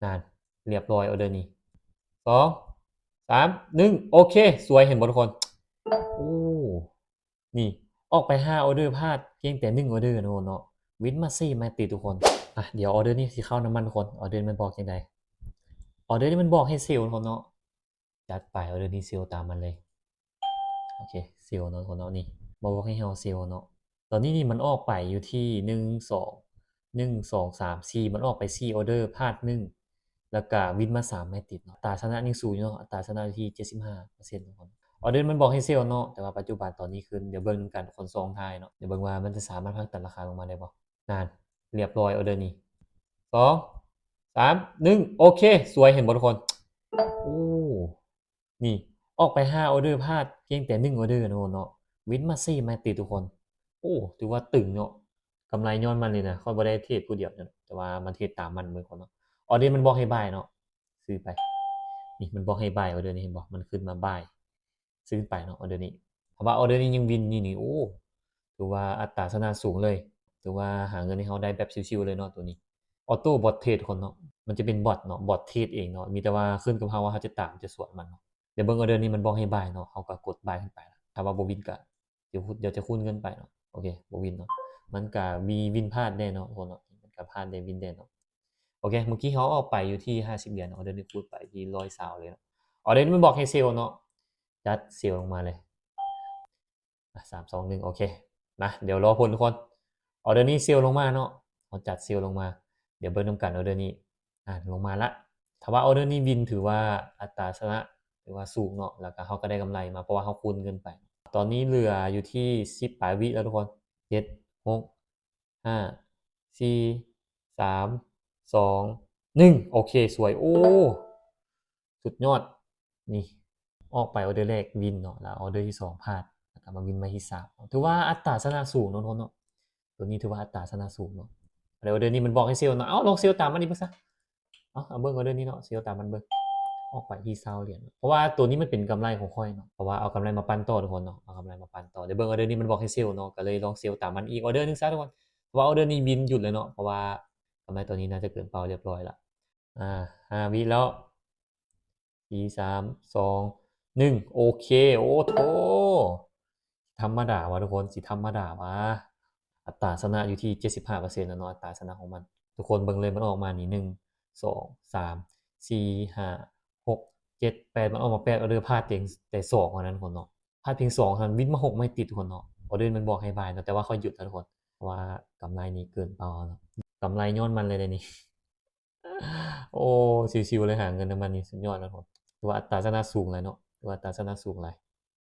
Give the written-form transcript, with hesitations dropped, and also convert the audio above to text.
นานเรียบร้อยออเดอร์นี้2 3 1โอเคสวยเห็นบทุกคนโอ้นี่ออกไป5ออเดอร์พลาดเพียงแต่1ออเดอร์นะคนเนาะวินมาซี่มาติดทุกคนเดี๋ยวออเดอร์นี้สิเข้าน้ำมันทุกคนออเดอร์มันบอกยังไงออเดอร์นี้มันบอกให้เซลล์คนเนาะจัดไปออเดอร์นี้เซลล์ตามมันเลยโอเคเซลล์เนาะคนเนาะนี่บอกให้เฮาเซลล์เนาะตอนนี้นี่มันออกไปอยู่ที่1 2 1 2 3 4มันออกไป4ออเดอร์พลาด1แล้วก็วินมา3ไม่ติดเนาะอัตราชนะยังสูงอยู่เนาะอัตราชนะอยู่ที่75%ทุกคนออเดอร์มันบอกให้เซลล์เนาะแต่ว่าปัจจุบันตอนนี้คือเดี๋ยวเบิ่งกันคนซองทายเนาะเดี๋ยวเบิ่งว่ามันจะสามารถผลักดันราคาลงมาได้บ่นานเรียบร้อยออเดอร์นี้2 3 1โอเคสวยเห็นบ่ทุกคนโอ้นี่ออกไป5ออเดอร์พลาดเพียงแต่1ออเดอร์นะเนาะวินมา4มาติดทุกคนโอ้ถือว่าตึงเนาะกำไรย้อนมันเลยนะค่อยบ่ได้เทรดผู้เดียวเนาะแต่ว่ามันเทรดตามมันเหมือนคนเนาะออเดอร์มันบอกให้บายเนาะซื้อไปนี่มันบอกให้บายออเดอร์นี้เห็นบ่มันขึ้นมาบายซื้อไปเนาะออเดอร์นี้เพราะว่าออเดอร์นี้ยังวินนี่โอ้ถือว่าอัตราชนะสูงเลยถือว่าหาเงินให้เฮาได้แบบชิลๆเลยเนาะตัวนี้ ออโต้บอทเทรดคนเนาะมันจะเป็นบอทเนาะบอทเทรดเองเนาะมีแต่ว่าขึ้นกับเฮาว่าเฮาจะตามจะสวนมันเนาะเดี๋ยวเบิ่งออเดอร์นี้มันบอกให้บายเนาะเฮาก็กดบายขึ้นไปถ้าว่าบ่วินก็เดี๋ยวจะคูณเงินไปเนาะโอเคบ่วินเนาะมันก็มีวินพลาดได้เนาะทุกคนเนาะมันก็พลาดได้วินได้เนาะโอเคเมื่อกี้เขาออกไปอยู่ที่50 เหรียญออเดอร์นี้คูณไปที่120เลยเนาะออเดอร์นี้มันบอกให้เซลล์เนาะจัดเซลล์ลงมาเลย3 2 1โอเคมาเดี๋ยวรอผลทุกคนออเดอร์นี้เซลล์ลงมาเนาะเขาจัดเซลล์ลงมาเดี๋ยวเบิ่งนำกันออเดอร์นี้ลงมาละถ้าว่าออเดอร์นี้วินถือว่าอัตราชนะถือว่าสูงเนาะแล้วก็เขาก็ได้กำไรมาเพราะว่าเขาคูณเงินไปตอนนี้เหลืออยู่ที่10ปลายวิแล้วทุกคน7 6 5 4 3 2 1โอเคสวยโอ้สุดยอดนี่ออกไปออเดอร์แรกวินเนาะแล้วออเดอร์ที่2พลาดแล้วก็มาวินมาที่3ถือว่าอัตราชนะสูงเนาะทุกคนเนาะตัวนี้ถือว่าอัตราชนะสูงเนาะแล้วออเดอร์นี้มันบอกให้เซลล์เนาะเอ้าลองเซลล์ตามมันอีกเบิ่งซะเอาเบิ่งออเดอร์นี้เนาะเซลล์ตามมันเบิ่งออกไปที่20เหรียญเพราะว่าตัวนี้มันเป็นกำไรของข้อยเนาะเพราะว่าเอากำไรมาปั่นต่อทุกคนเนาะเอากำไรมาปั่นต่อเดี๋ยวเบิ่งออเดอร์นี้มันบอกให้เซลล์เนาะก็เลยลองเซลล์ตามมันอีกออเดอร์หนึงซะทุกคนเพราะว่าออเดอร์นี้บินหยุดเลยเนาะเพราะว่ากำไรตัวนี้น่าจะเกินเป้าเรียบร้อยแล้ว5วิแล้ว4 3 2 1โอเคโอ้โธธรรมดาวะทุกคนสิธรรมดาวะอัตราชนะอยู่ที่75%แล้วเนาะอัตราชนะของมันทุกคนเบิ่งเลยมันออกมานี่1 2 3 4 5 6 7 8มันออกมา8ออเดอร์พลาดเพียงแต่2เท่านั้นทุกคนเนาะพลาดเพียง2เท่านั้นวินมา6ไม่ติดทุกคนเนาะออเดอร์มันบอกให้บายเนาะแต่ว่าเขาหยุดแล้วทุกคนเพราะว่ากำไรนี้เกินเป้าเนาะกำไรย้อนมันเลยเดะนี่ โอ้ชิวๆเลยหาเงินน้ำมันนี่สุดยอดแล้วครับถือว่าอัตราชนะสูงเลยเนาะถือว่าอัตราชนะสูงหลาย